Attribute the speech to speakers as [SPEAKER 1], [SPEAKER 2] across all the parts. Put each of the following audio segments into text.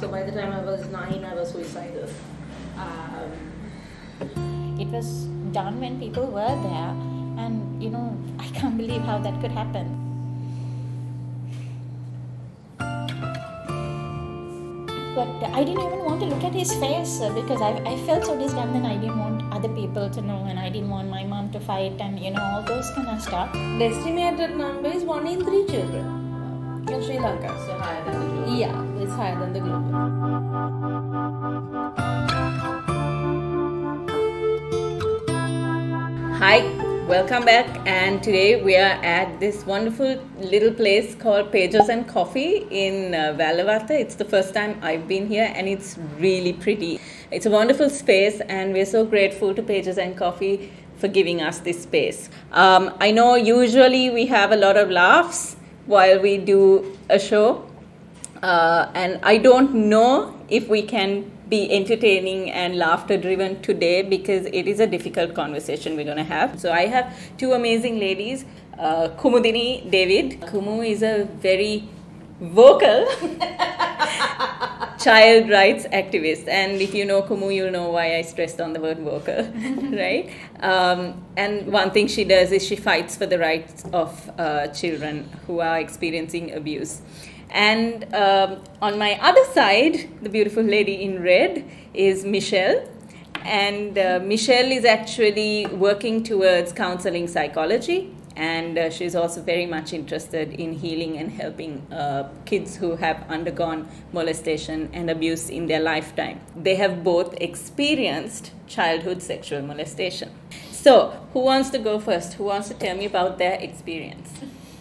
[SPEAKER 1] So by the time I was 9, I was suicidal.
[SPEAKER 2] It was done when people were there, and I can't believe how that could happen. But I didn't even want to look at his face because I felt so disgusted, and I didn't want other people to know, and I didn't want my mom to fight, and all those kind of stuff.
[SPEAKER 1] The estimated number is 1 in 3 children in Sri Lanka.
[SPEAKER 3] So higher than the global.
[SPEAKER 1] Yeah, it's higher than the global.
[SPEAKER 3] Hi, welcome back, and today we are at this wonderful little place called Pages and Coffee in Valavata. It's the first time I've been here, and it's really pretty. It's a wonderful space, and we're so grateful to Pages and Coffee for giving us this space. I know usually we have a lot of laughs while we do a show, and I don't know if we can be entertaining and laughter driven today because it is a difficult conversation we're going to have. So I have two amazing ladies, Kumudini, David. Kumu is a very vocal child rights activist, and if you know Kumu, you'll know why I stressed on the word vocal, right? And one thing she does is she fights for the rights of children who are experiencing abuse. And on my other side, the beautiful lady in red is Michelle. And Michelle is actually working towards counseling psychology. And she's also very much interested in healing and helping kids who have undergone molestation and abuse in their lifetime. They have both experienced childhood sexual molestation. So, who wants to go first? Who wants to tell me about their experience?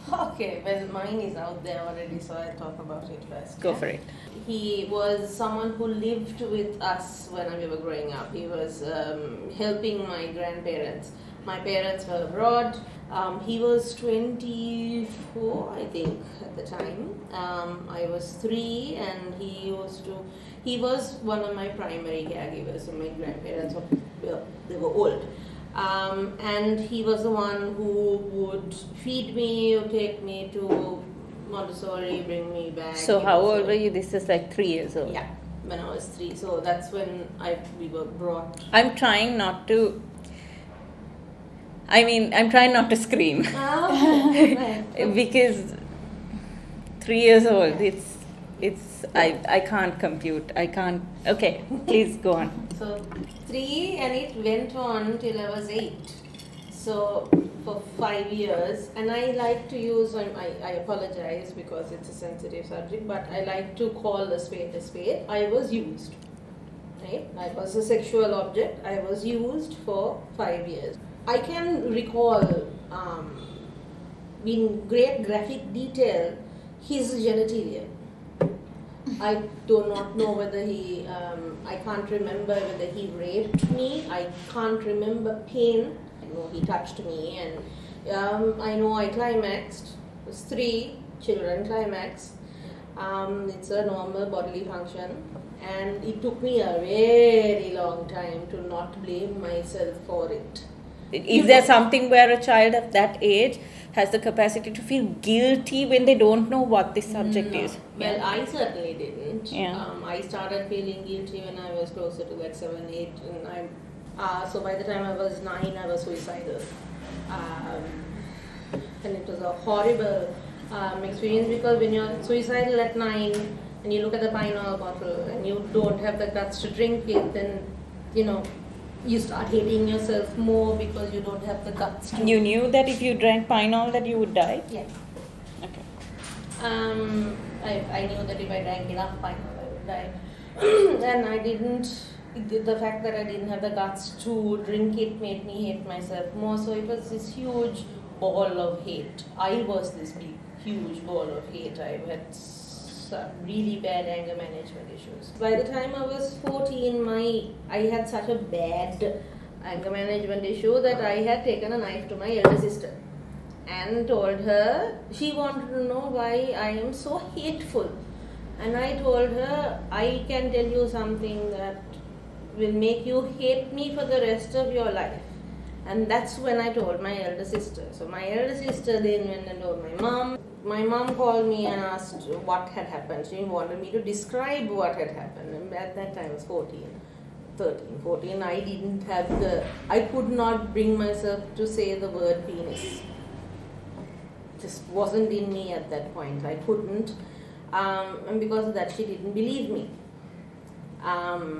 [SPEAKER 1] Okay, well, mine is out there already, so I'll talk about it first.
[SPEAKER 3] Go for it.
[SPEAKER 1] He was someone who lived with us when we were growing up. He was helping my grandparents. My parents were abroad. He was 24, I think, at the time. I was 3, and he was one of my primary caregivers. So my grandparents they were old. And he was the one who would feed me, or take me to Montessori, bring me back.
[SPEAKER 3] So how old were you? This is like 3 years old.
[SPEAKER 1] Yeah, when I was 3. So that's when we were brought.
[SPEAKER 3] I'm trying not to scream.
[SPEAKER 1] Right.
[SPEAKER 3] Because 3 years old, I can't compute. I can't. Okay, please go on.
[SPEAKER 1] So 3, and it went on till I was 8. So for 5 years, and I like to use, I apologize because it's a sensitive subject, but I like to call a spade a spade. I was used, right? I was a sexual object. I was used for 5 years. I can recall in great graphic detail his genitalia. I do not know whether I can't remember whether he raped me. I can't remember pain. I know he touched me, and I know I climaxed. It was 3 children climax. It's a normal bodily function, and it took me a very long time to not blame myself for it.
[SPEAKER 3] Is there something where a child of that age has the capacity to feel guilty when they don't know what this subject is?
[SPEAKER 1] Well, I certainly didn't.
[SPEAKER 3] Yeah.
[SPEAKER 1] I started feeling guilty when I was closer to like 7, 8, and so by the time I was 9, I was suicidal. And it was a horrible experience, because when you're suicidal at 9 and you look at the Pine Oil bottle and you don't have the guts to drink it, then you start hating yourself more because you don't have the guts to.
[SPEAKER 3] You knew that if you drank Pine Oil that you would die?
[SPEAKER 1] Yeah.
[SPEAKER 3] Okay.
[SPEAKER 1] I knew that if I drank enough Pine Oil, I would die. And I didn't. The fact that I didn't have the guts to drink it made me hate myself more. So it was this huge ball of hate. I was this big, huge ball of hate. I had some really bad anger management issues. By the time I was 14, I had such a bad anger management issue that I had taken a knife to my elder sister and told her. She wanted to know why I am so hateful, and I told her, I can tell you something that will make you hate me for the rest of your life. And that's when I told my elder sister. So my elder sister then went and told my mom. my mom called me and asked what had happened. She wanted me to describe what had happened. And at that time I was 14. I could not bring myself to say the word penis. Just wasn't in me at that point. I couldn't. And because of that, she didn't believe me.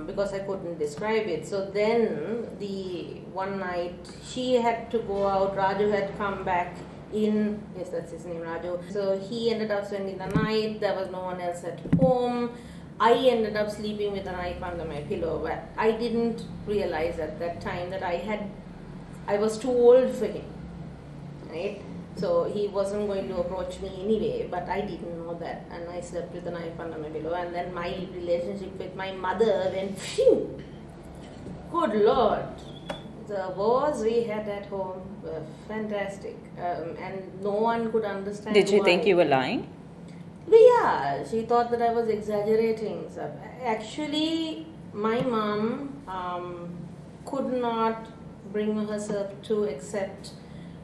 [SPEAKER 1] Because I couldn't describe it. So then, one night, she had to go out. Raju had come back in. Yes, that's his name, Raju. So he ended up spending the night. There was no one else at home. I ended up sleeping with a knife under my pillow. But I didn't realize at that time that I was too old for him. Right? So he wasn't going to approach me anyway, but I didn't know that, and I slept with a knife under my pillow. And then my relationship with my mother went, phew, good Lord. The wars we had at home were fantastic, and no one could understand.
[SPEAKER 3] Did she think you were lying?
[SPEAKER 1] Yeah, she thought that I was exaggerating. So actually, my mom could not bring herself to accept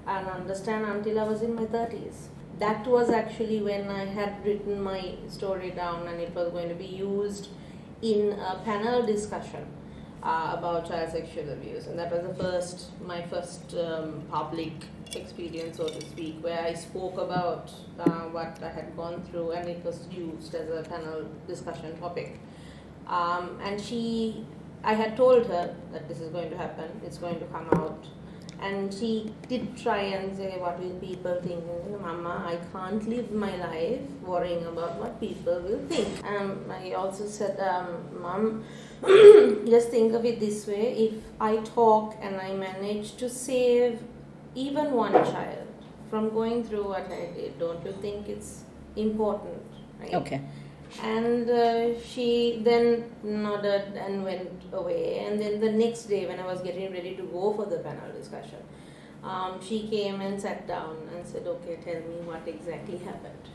[SPEAKER 1] and understand until I was in my 30s. That was actually when I had written my story down, and it was going to be used in a panel discussion about child sexual abuse. And that was my first public experience, so to speak, where I spoke about what I had gone through, and it was used as a panel discussion topic. And I had told her that this is going to happen, it's going to come out. And she did try and say, what will people think? Mama, I can't live my life worrying about what people will think. I also said, Mom, just think of it this way. If I talk and I manage to save even one child from going through what I did, don't you think it's important? Right?
[SPEAKER 3] Okay.
[SPEAKER 1] And she then nodded and went away. And then the next day, when I was getting ready to go for the panel discussion, she came and sat down and said, okay, tell me what exactly happened.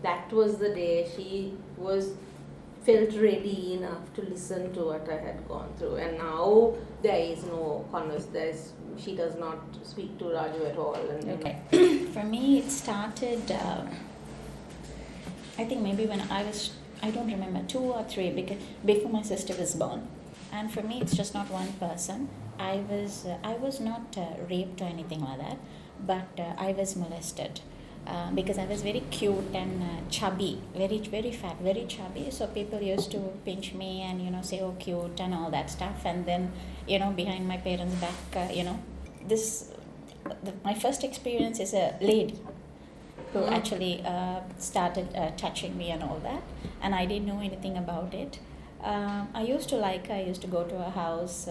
[SPEAKER 1] That was the day she felt ready enough to listen to what I had gone through. And now there is no conversation. She does not speak to Raju at all. And
[SPEAKER 2] okay. For me, it started... I think maybe when I don't remember, 2 or 3, because before my sister was born. And for me, it's just not one person. I was not raped or anything like that, but I was molested because I was very cute and chubby, very, very fat, very chubby. So people used to pinch me and, say, oh, cute and all that stuff. And then, behind my parents' back, my first experience is a lady who actually started touching me and all that, and I didn't know anything about it. I used to like her. I used to go to her house.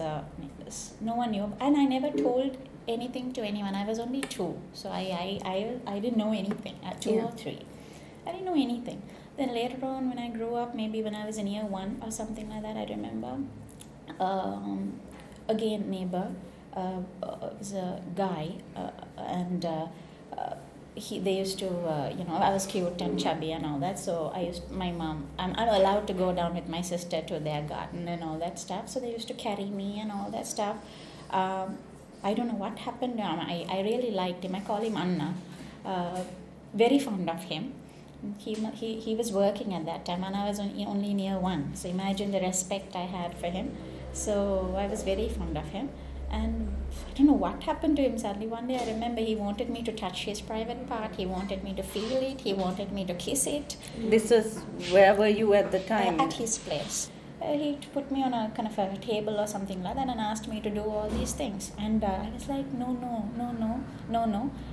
[SPEAKER 2] No one knew, and I never told anything to anyone. I was only 2, so I didn't know anything at 2 or 3. I didn't know anything. Then later on, when I grew up, maybe when I was in year 1 or something like that, I remember. Again, neighbor was a guy, and. They used to, I was cute and chubby and all that, so my mom, I'm allowed to go down with my sister to their garden and all that stuff, so they used to carry me and all that stuff. I don't know what happened to him. I really liked him. I call him Anna. Very fond of him. He was working at that time, and I was only in year 1, so imagine the respect I had for him. So I was very fond of him. And I don't know what happened to him. Suddenly one day I remember he wanted me to touch his private part. He wanted me to feel it. He wanted me to kiss it.
[SPEAKER 3] This was, where were you at the time?
[SPEAKER 2] At his place. He put me on a kind of a table or something like that and asked me to do all these things. And I was like, no.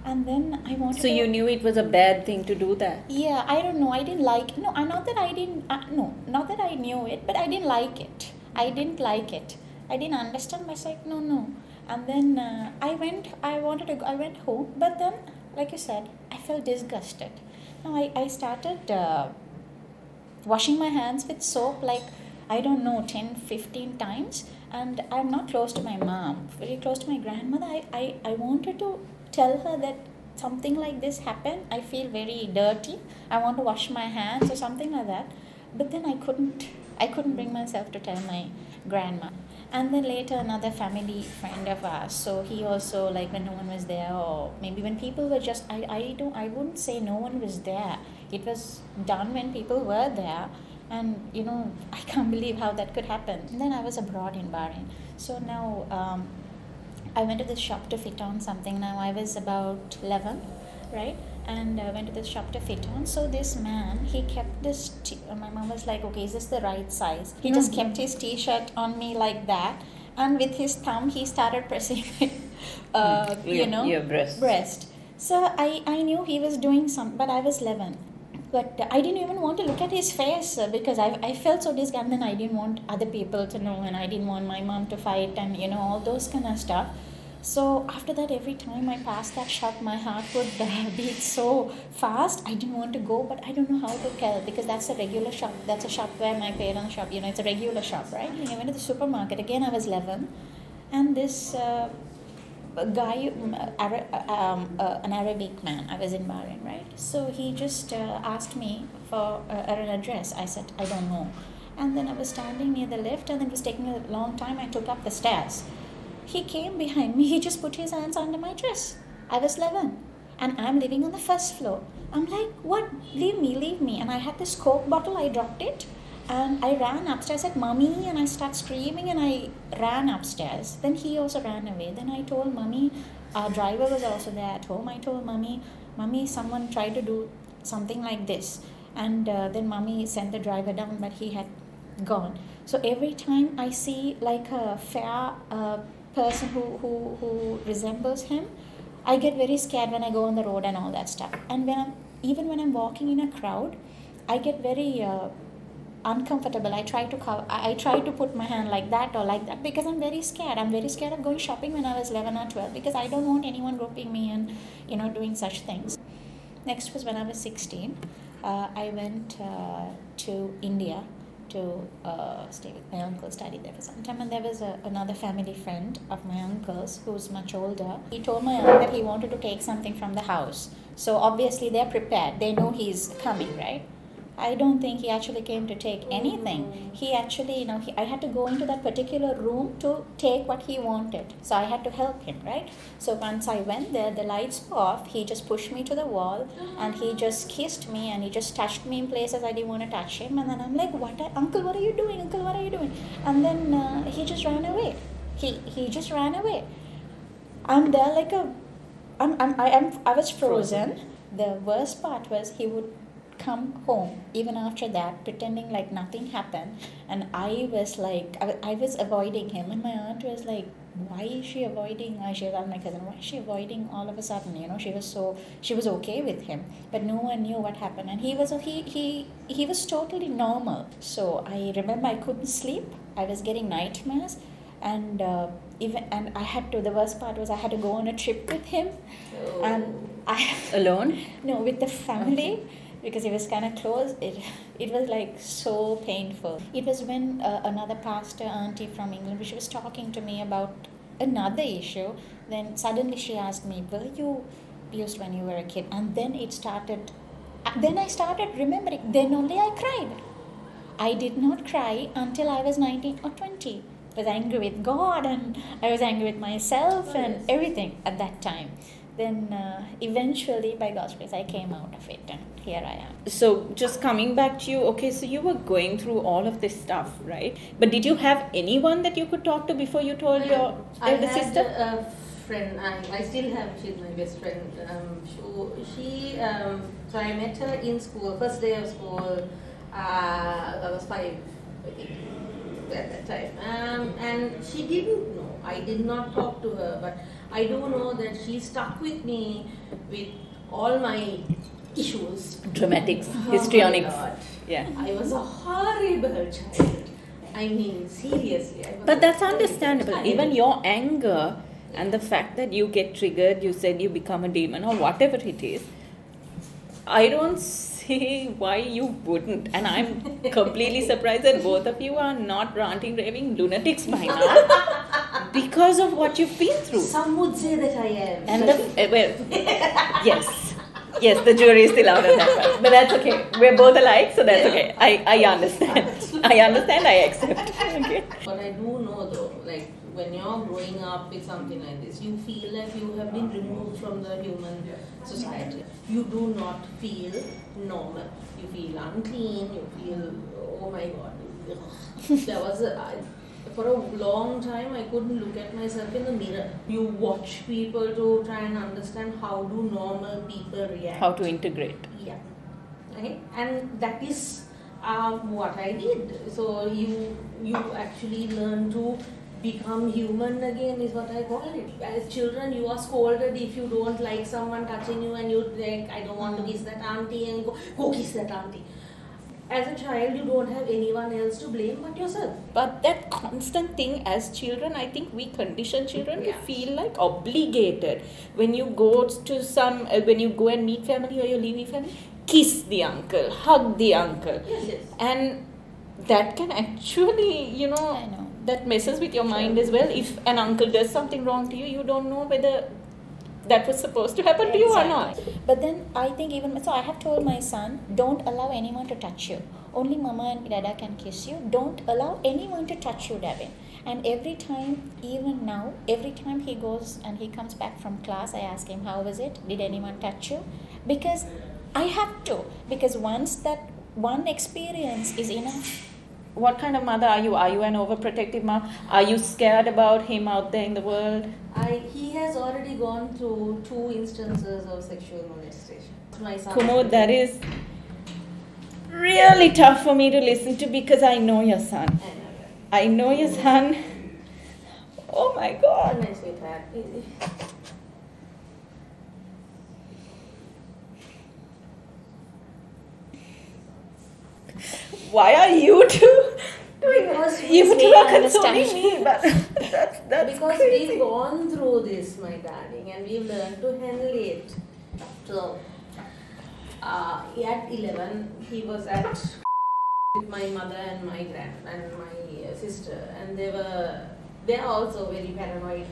[SPEAKER 2] And then I wanted
[SPEAKER 3] So you knew it was a bad thing to do that?
[SPEAKER 2] Yeah, I don't know. I didn't like it. No, not that I didn't, not that I knew it, but I didn't like it. I didn't like it. I didn't understand myself, no. And then I went home, but then, like you said, I felt disgusted. Now I started washing my hands with soap, like, I don't know, 10, 15 times. And I'm not close to my mom, very close to my grandmother. I wanted to tell her that something like this happened. I feel very dirty. I want to wash my hands or something like that. But then I couldn't bring myself to tell my grandma. And then later another family friend of ours, so he also, like, when no one was there, or maybe when people were just, I wouldn't say no one was there. It was done when people were there. And I can't believe how that could happen. And then I was abroad in Bahrain. So now I went to this shop to fit on something. Now I was about 11, right? And I went to this shop to fit on. So this man, he kept this, my mom was like, okay, is this the right size? He just kept his t-shirt on me like that. And with his thumb, he started pressing
[SPEAKER 3] your
[SPEAKER 2] breast. So I knew he was doing something, but I was 11. But I didn't even want to look at his face because I felt so disgusted. And then I didn't want other people to know, and I didn't want my mom to fight, and all those kind of stuff. So after that, every time I passed that shop, my heart would beat so fast. I didn't want to go, but I don't know how to tell, because that's a regular shop. That's a shop where my parents shop. It's a regular shop, right? I went to the supermarket. Again, I was 11. And this guy, an Arabic man, I was in Bahrain, right? So he just asked me for an address. I said, I don't know. And then I was standing near the lift, and it was taking a long time. I took up the stairs. He came behind me. He just put his hands under my dress. I was 11. And I'm living on the first floor. I'm like, what? Leave me. And I had this Coke bottle. I dropped it. And I ran upstairs. I said, Mommy. And I started screaming. And I ran upstairs. Then he also ran away. Then I told Mommy. Our driver was also there at home. I told Mommy, someone tried to do something like this. And then Mommy sent the driver down. But he had gone. So every time I see like a fair person who resembles him, I get very scared when I go on the road and all that stuff. And when I'm walking in a crowd, I get very uncomfortable. I try to put my hand like that or like that because I'm very scared. I'm very scared of going shopping when I was 11 or 12 because I don't want anyone groping me and doing such things. Next was when I was 16. I went to India to stay with my uncle, study there for some time, and there was another family friend of my uncle's who's much older. He told my aunt that he wanted to take something from the house. So obviously they're prepared. They know he's coming, right? I don't think he actually came to take anything. He actually, I had to go into that particular room to take what he wanted. So I had to help him, right? So once I went there, the lights were off. He just pushed me to the wall and he just kissed me and he just touched me in places I didn't want to touch him. And then I'm like, Uncle, what are you doing? Uncle, what are you doing? And then he just ran away. He just ran away. I'm there like I was frozen. The worst part was he would come home even after that pretending like nothing happened, and I was like I was avoiding him, and my aunt was like, why is she avoiding? She was my cousin, why is she avoiding all of a sudden? She was okay with him, but no one knew what happened, and he was totally normal. So I remember I couldn't sleep. I was getting nightmares, and I had to. The worst part was I had to go on a trip with him, and
[SPEAKER 3] alone?
[SPEAKER 2] No, with the family. Okay. Because it was kind of close. It was like so painful. It was when another pastor auntie from England, she was talking to me about another issue. Then suddenly she asked me, were you abused when you were a kid? And then it started. Then I started remembering. Then only I cried. I did not cry until I was 19 or 20. I was angry with God and I was angry with myself and everything at that time. Then eventually, by God's grace, I came out of it, and here I am.
[SPEAKER 3] So just coming back to you, okay, so you were going through all of this stuff, right? But did you have anyone that you could talk to before you told your elder sister?
[SPEAKER 1] I had a friend, I still have, she's my best friend. So I met her in school, first day of school. I was 5, I think, at that time. And she didn't know. I did not talk to her, but I do know that she stuck with me with all my issues.
[SPEAKER 3] Dramatics, histrionics.
[SPEAKER 1] Yeah. I was a horrible child. I mean, seriously.
[SPEAKER 3] But that's understandable. Even your anger and the fact that you get triggered, you said you become a demon or whatever it is, I don't see why you wouldn't. And I'm completely surprised that both of you are not ranting, raving lunatics by now because of what you've been through.
[SPEAKER 1] Some would say that I am.
[SPEAKER 3] And yes. Yes, the jury is still out on that one. But that's okay. We're both alike, so that's okay. I understand. I understand, I accept. Okay.
[SPEAKER 1] But I do know though, like when you're growing up with something like this, you feel like you have been removed from the human society. You do not feel normal. You feel unclean, you feel, oh my God. There was for a long time I couldn't look at myself in the mirror. You watch people to try and understand how do normal people react.
[SPEAKER 3] How to integrate.
[SPEAKER 1] Yeah. Okay. And that is what I did. So you actually learn to become human again, is what I call it. As children, you are scolded if you don't like someone touching you, and you like, I don't want to kiss that auntie, and go kiss that auntie. As a child, you don't have anyone else to blame but yourself.
[SPEAKER 3] But that constant thing as children, I think we condition children to feel like obligated. When you go to when you go and meet family or you leave family, kiss the uncle, hug the uncle.
[SPEAKER 1] Yes.
[SPEAKER 3] And that can actually,
[SPEAKER 2] I know.
[SPEAKER 3] that messes with your mind as well. If an uncle does something wrong to you, you don't know whether that was supposed to happen to you or not.
[SPEAKER 2] But then I think so I have told my son, don't allow anyone to touch you. Only mama and dada can kiss you. Don't allow anyone to touch you, Davin. And every time, even now, every time he goes and he comes back from class, I ask him, how was it? Did anyone touch you? Because I have to. Because once that one experience is enough.
[SPEAKER 3] What kind of mother are you? Are you an overprotective mom? Are you scared about him out there in the world?
[SPEAKER 1] He has already gone through 2 instances of sexual molestation. My son.
[SPEAKER 3] Kumud, that is really tough for me to listen to because I know your son. I know your son. Oh my God.
[SPEAKER 1] Nice with that.
[SPEAKER 3] Why are you two doing
[SPEAKER 1] Because
[SPEAKER 3] this? You two are consoling me, but that's
[SPEAKER 1] because
[SPEAKER 3] crazy.
[SPEAKER 1] we've gone through this, my darling, and we've learned to handle it. So, at 11, he was at with my mother and my my sister, and they are also very paranoid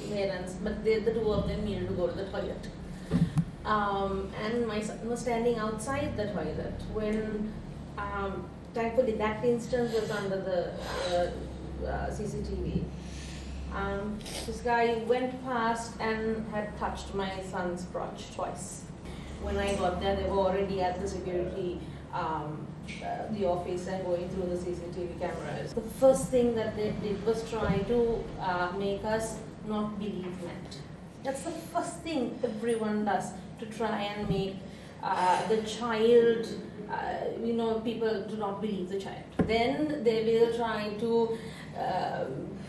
[SPEAKER 1] parents, but the 2 of them needed to go to the toilet. And my son was standing outside the toilet when, thankfully that instance was under the CCTV. This guy went past and had touched my son's crotch twice. When I got there, they were already at the security, the office, and going through the CCTV cameras. The first thing that they did was try to make us not believe that. That's the first thing everyone does, to try and make the child, people do not believe the child. Then they will try to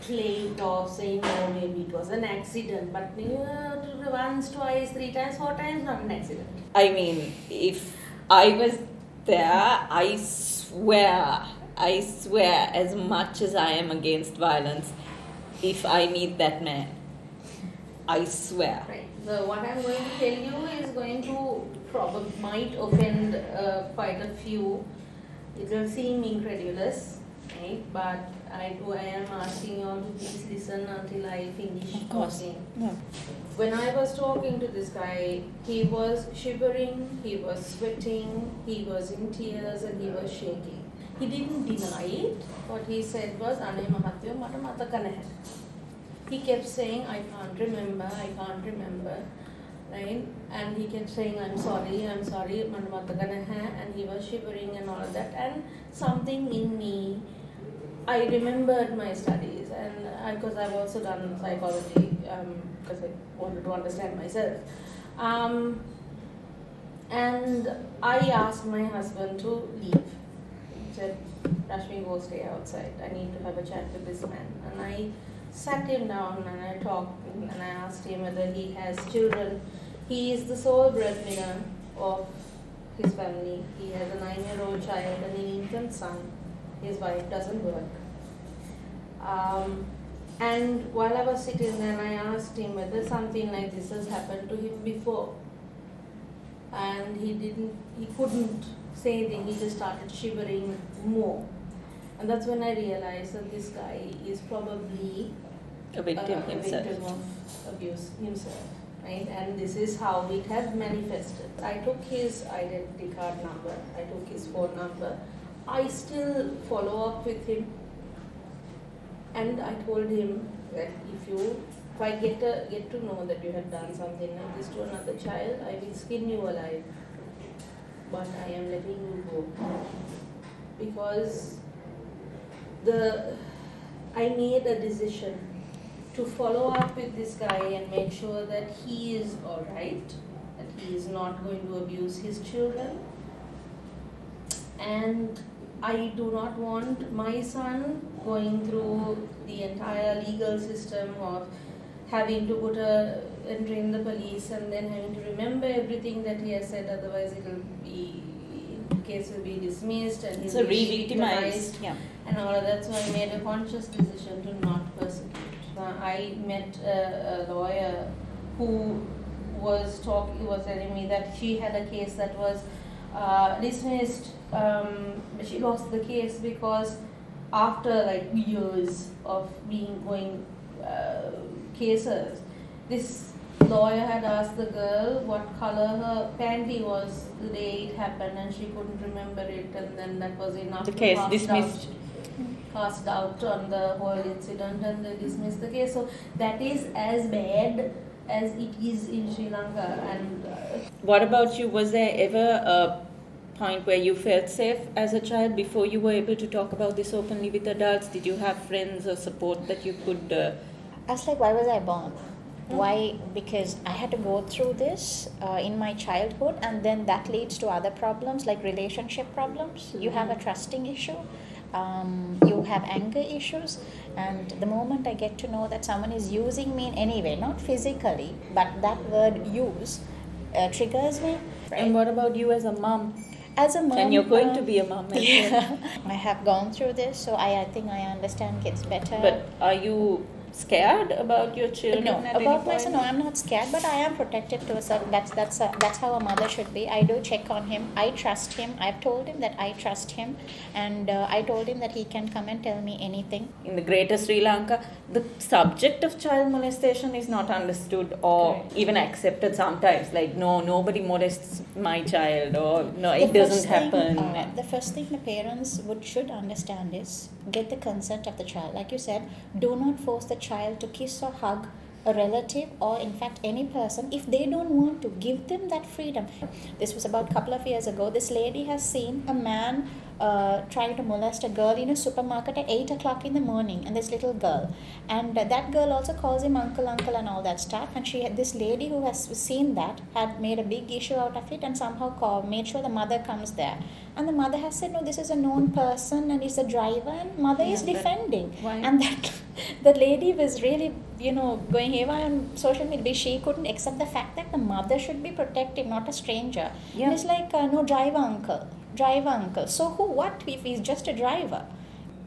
[SPEAKER 1] play it off, saying, no, maybe it was an accident. But once, twice, 3 times, 4 times, not an accident.
[SPEAKER 3] I mean, if I was there, I swear, as much as I am against violence, if I meet that man, I swear.
[SPEAKER 1] Right. So what I'm going to tell you is going to might offend quite a few. It will seem incredulous, right? But I am asking you all to please listen until I finish talking.
[SPEAKER 3] Yeah.
[SPEAKER 1] When I was talking to this guy, he was shivering, he was sweating, he was in tears, and he was shaking. He didn't deny it. What he said was, "Ane mahatyo mata mataka naha." He kept saying, I can't remember, right? And he kept saying, I'm sorry, mata mataka naha, and he was shivering and all of that. And something in me, I remembered my studies, and because I've also done psychology, because I wanted to understand myself. And I asked my husband to leave. He said, Rashmi, go stay outside. I need to have a chat with this man. And I sat him down and I talked and I asked him whether he has children. He is the sole breadwinner of his family. He has a 9-year-old child and an infant son. His wife doesn't work. And while I was sitting there, I asked him whether something like this has happened to him before. And he couldn't say anything, he just started shivering more. And that's when I realized that this guy is probably
[SPEAKER 3] A victim himself.
[SPEAKER 1] of abuse himself. right? And this is how it has manifested. I took his identity card number, I took his phone number. I still follow up with him, and I told him that if I get to know that you have done something like this to another child, I will skin you alive. But I am letting you go because I made a decision to follow up with this guy and make sure that he is alright, that he is not going to abuse his children. And I do not want my son going through the entire legal system of having to put a entry in the police and then having to remember everything that he has said, otherwise case will be dismissed and he'll be re-victimized and all of that. So I made a conscious decision to not persecute. I met a lawyer who was telling me that she had a case that was dismissed. She lost the case because after like years of going cases, this lawyer had asked the girl what color her panty was the day it happened, and she couldn't remember it, and then that was enough.
[SPEAKER 3] The case dismissed.
[SPEAKER 1] Cast doubt on the whole incident, and they dismissed the case. So that is as bad as it is in Sri Lanka. And
[SPEAKER 3] what about you? Was there ever a point where you felt safe as a child before you were able to talk about this openly with adults? Did you have friends or support that you could?
[SPEAKER 2] I was like, why was I born? Why? Because I had to go through this in my childhood, and then that leads to other problems like relationship problems. You have a trusting issue. You have anger issues, and the moment I get to know that someone is using me in any way, not physically, but that word use triggers me. Right?
[SPEAKER 3] And what about you as a mom?
[SPEAKER 2] As a mom,
[SPEAKER 3] and you're going to be a mom as well.
[SPEAKER 2] I have gone through this, so I think I understand kids better.
[SPEAKER 3] But are you scared about your children?
[SPEAKER 2] No, about myself, no, I'm not scared, but I am protective to a certain. That's how a mother should be. I do check on him. I trust him. I've told him that I trust him, and I told him that he can come and tell me anything.
[SPEAKER 3] In the greater Sri Lanka, the subject of child molestation is not understood or even accepted sometimes. Like, no, nobody molests my child, or no, it doesn't happen.
[SPEAKER 2] The first thing the parents should understand is get the consent of the child. Like you said, do not force the child to kiss or hug a relative, or in fact any person, if they don't want to. Give them that freedom. This was about a couple of years ago. This lady has seen a man trying to molest a girl in a supermarket at 8 o'clock in the morning, and this little girl, and that girl also calls him uncle and all that stuff, and this lady who has seen that had made a big issue out of it, and somehow made sure the mother comes there, and the mother has said, no, this is a known person and he's a driver, and mother is defending. And that lady was really going haywire on social media. She couldn't accept the fact that the mother should be protective, not a stranger. And it's like, no, driver uncle. So what if he's just a driver?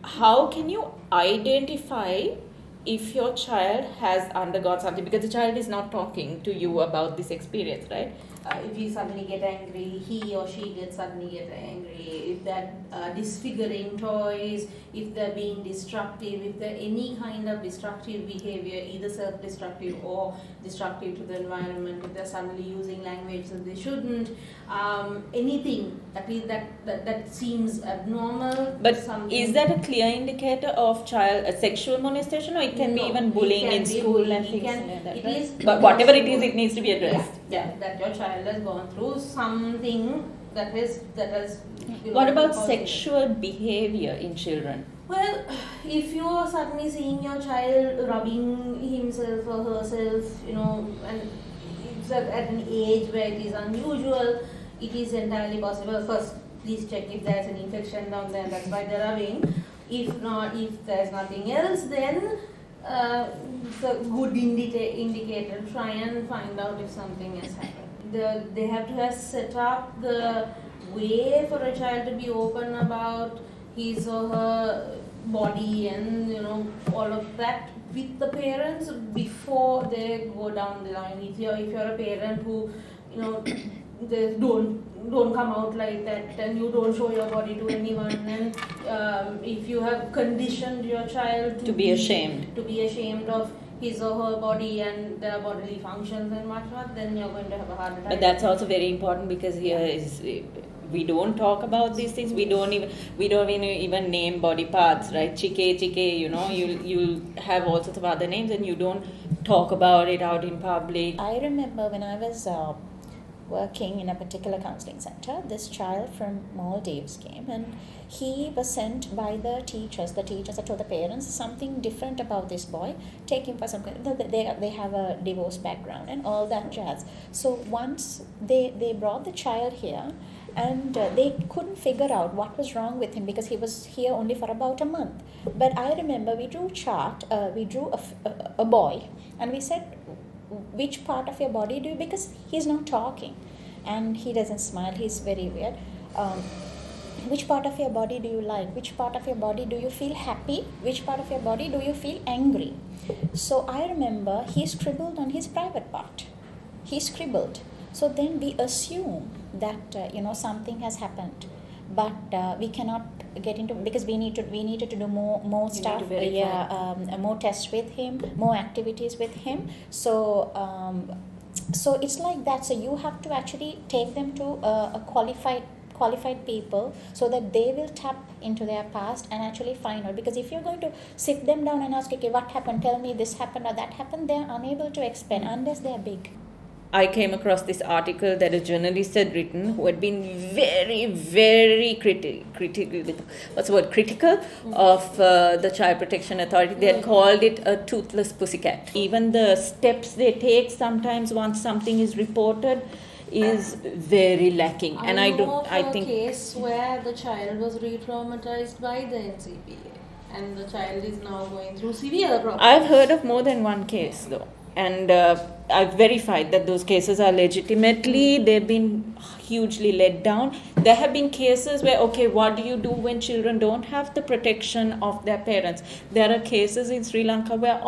[SPEAKER 3] How can you identify if your child has undergone something? Because the child is not talking to you about this experience, right?
[SPEAKER 1] If you suddenly get angry, he or she suddenly get angry, if they're disfiguring toys, if they're being destructive, if they're any kind of destructive behavior, either self-destructive or destructive to the environment, if they're suddenly using language that they shouldn't, anything that seems abnormal.
[SPEAKER 3] But is that a clear indicator of child sexual molestation, or it can be even bullying in school and things like that? But whatever it is, it needs to be addressed.
[SPEAKER 1] Yeah, that your child has gone through something that has.
[SPEAKER 3] What about sexual behavior in children?
[SPEAKER 1] Well, if you are suddenly seeing your child rubbing himself or herself, and it's at an age where it is unusual, it is entirely possible. First, please check if there's an infection down there, that's why they're rubbing. If not, if there's nothing else, then it's a good indicator. Try and find out if something has happened. They have to have set up the way for a child to be open about his or her body and all of that with the parents before they go down the line. If you're a parent who they don't come out like that, and you don't show your body to anyone, and if you have conditioned your child
[SPEAKER 3] to be ashamed
[SPEAKER 1] of his or her body and their bodily functions and whatnot, then you're going to have a harder time.
[SPEAKER 3] But that's also very important, because here is we don't talk about these things. We don't even name body parts, right? Chike, you know, you'll have all sorts of other names, and you don't talk about it out in public.
[SPEAKER 2] I remember when I was working in a particular counseling center, this child from Maldives came, and he was sent by the teachers. The teachers had told the parents something different about this boy. Take him for some. They have a divorce background and all that jazz. So once they brought the child here, and they couldn't figure out what was wrong with him because he was here only for about a month. But I remember we drew a boy, and we said, which part of your body do you, because he's not talking and he doesn't smile, he's very weird. Which part of your body do you like? Which part of your body do you feel happy? Which part of your body do you feel angry? So I remember he scribbled on his private part. He scribbled. So then we assume that something has happened, but we cannot get into, because we needed to do more stuff, more tests with him, more activities with him. So it's like that. So you have to actually take them to a qualified people, so that they will tap into their past and actually find out. Because if you're going to sit them down and ask, okay, what happened, tell me this happened or that happened, they're unable to explain unless they're big.
[SPEAKER 3] I came across this article that a journalist had written, who had been very, very critical of the Child Protection Authority. They had called it a toothless pussycat. Even the steps they take sometimes once something is reported is very lacking. I think
[SPEAKER 1] a case where the child was re-traumatized by the NCPA, and the child is now going through severe problems.
[SPEAKER 3] I've heard of more than one case though. And I've verified that those cases are legitimately, they've been hugely let down. There have been cases where, okay, what do you do when children don't have the protection of their parents? There are cases in Sri Lanka where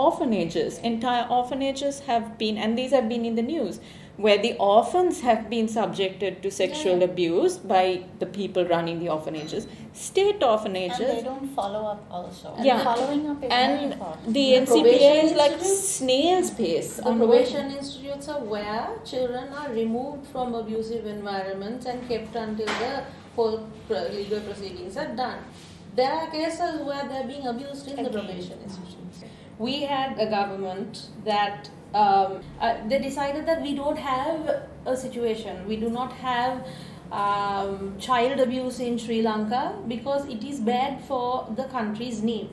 [SPEAKER 3] entire orphanages have been, and these have been in the news, where the orphans have been subjected to sexual abuse by the people running the orphanages, state orphanages.
[SPEAKER 2] And they don't follow up also. And
[SPEAKER 3] yeah.
[SPEAKER 2] Following up is very important.
[SPEAKER 3] The NCPA is like snail's pace.
[SPEAKER 1] The probation institutes are where children are removed from abusive environments and kept until the whole legal proceedings are done. There are cases where they're being abused in the probation institutions. We had a government that they decided that we don't have a situation, we do not have child abuse in Sri Lanka because it is bad for the country's name,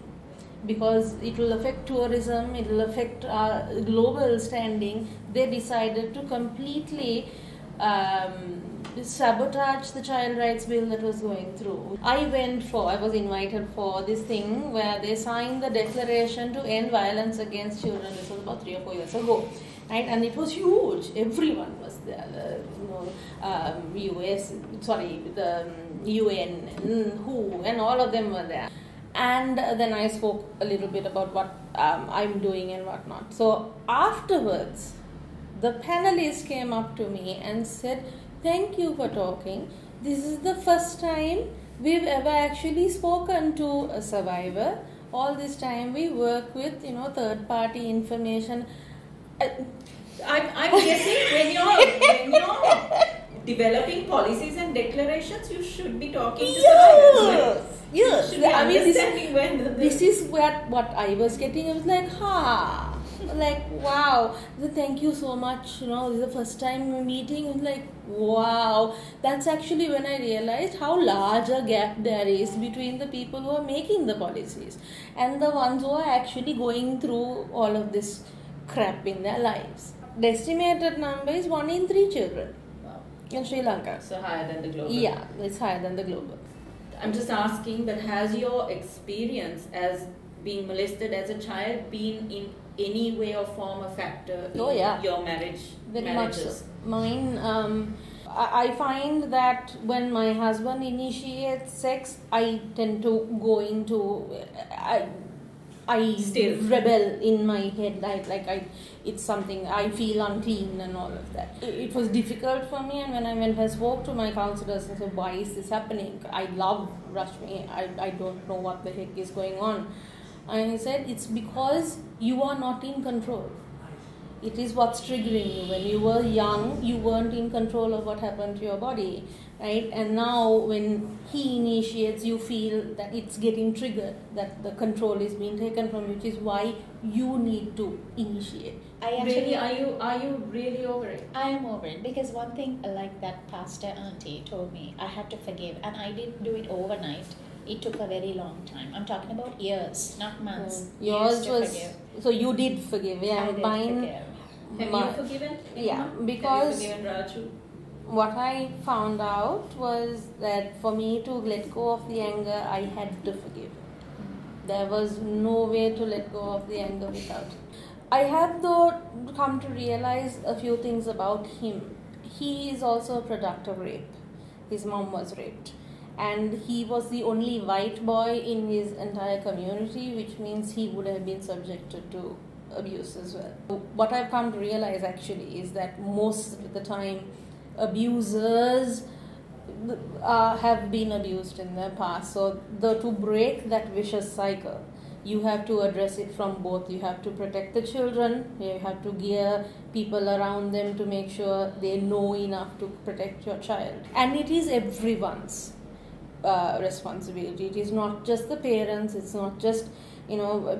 [SPEAKER 1] because it will affect tourism, it will affect global standing. They decided to completely sabotage the child rights bill that was going through. I was invited for this thing where they signed the declaration to end violence against children. This was about 3 or 4 years ago, right? And it was huge. Everyone was there. The UN, WHO, and all of them were there. And then I spoke a little bit about what I'm doing and whatnot. So afterwards, the panelists came up to me and said, "Thank you for talking. This is the first time we've ever actually spoken to a survivor. All this time we work with, third-party information."
[SPEAKER 3] I'm guessing when you're developing policies and declarations, you should be talking to survivors.
[SPEAKER 1] Yes.
[SPEAKER 3] This
[SPEAKER 1] is what I was getting. I was like, wow, thank you so much. This is the first time we're meeting. I was like, wow. That's actually when I realized how large a gap there is between the people who are making the policies and the ones who are actually going through all of this crap in their lives. The estimated number is 1 in 3 children in Sri Lanka.
[SPEAKER 3] So higher than the global.
[SPEAKER 1] Yeah, it's higher than the global.
[SPEAKER 3] I'm just asking, but has your experience as being molested as a child been in any way or form a factor in your marriages?
[SPEAKER 1] Very much so. Mine, I find that when my husband initiates sex, I tend to go into... I still rebel in my head, it's something I feel unclean and all of that. It was difficult for me, and when I spoke to my counselors and said, "Why is this happening? I love Rashmi. I don't know what the heck is going on." And I said, it's because you are not in control. It is what's triggering you. When you were young, you weren't in control of what happened to your body, right? And now when he initiates, you feel that it's getting triggered, that the control is being taken from you, which is why you need to initiate.
[SPEAKER 2] I actually,
[SPEAKER 3] are you really over it?
[SPEAKER 2] I am over it, because one thing like that pastor auntie told me, I had to forgive, and I didn't do it overnight. It took a very long time. I'm talking about years, not months.
[SPEAKER 1] Yours was forgive. So you did forgive, yeah.
[SPEAKER 2] I did forgive.
[SPEAKER 3] Have you forgiven?
[SPEAKER 1] Yeah, because
[SPEAKER 3] have you forgiven Raju?
[SPEAKER 1] What I found out was that for me to let go of the anger, I had to forgive. There was no way to let go of the anger without. I have though come to realize a few things about him. He is also a product of rape. His mom was raped. And he was the only white boy in his entire community, which means he would have been subjected to abuse as well. What I've come to realize actually is that most of the time abusers have been abused in their past. So to break that vicious cycle, you have to address it from both. You have to protect the children, you have to gear people around them to make sure they know enough to protect your child. And it is everyone's responsibility. It is not just the parents, it's not just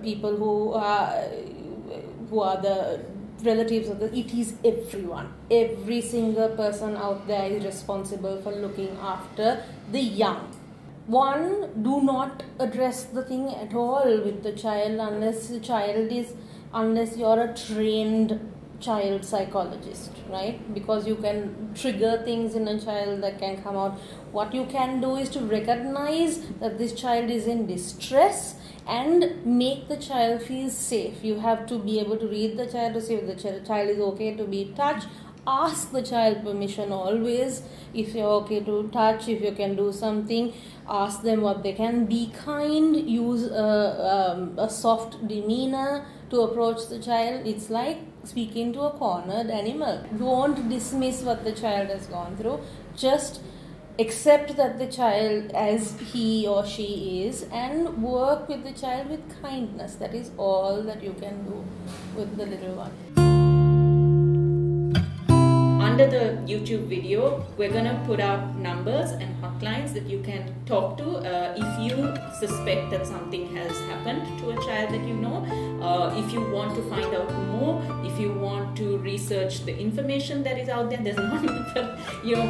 [SPEAKER 1] people who are the relatives of it is everyone. Every single person out there is responsible for looking after the young. One, do not address the thing at all with the child unless you're a trained child psychologist, right? Because you can trigger things in a child that can come out. What you can do is to recognize that this child is in distress and make the child feel safe. You have to be able to read the child to see if the child is okay to be touched. Ask the child permission always. If you're okay to touch, if you can do something, ask them what they can. Be kind. Use a soft demeanor to approach the child. It's like speaking to a cornered animal. Don't dismiss what the child has gone through. Just accept that the child as he or she is and work with the child with kindness. That is all that you can do with the little one.
[SPEAKER 3] Under the YouTube video, we're going to put out numbers and hotlines that you can talk to if you suspect that something has happened to a child that you know, if you want to find out more, if you want to research the information that is out there. There's not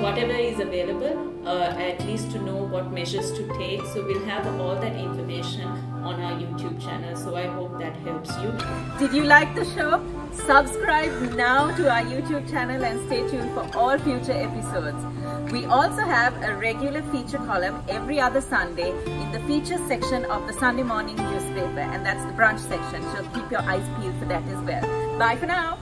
[SPEAKER 3] whatever is available, at least to know what measures to take. So we'll have all that information on our YouTube channel. So I hope that helps you. Did you like the show? Subscribe now to our YouTube channel and stay tuned for all future episodes. We also have a regular feature column every other Sunday in the feature section of the Sunday morning newspaper, and that's the brunch section. So keep your eyes peeled for that as well. Bye for now.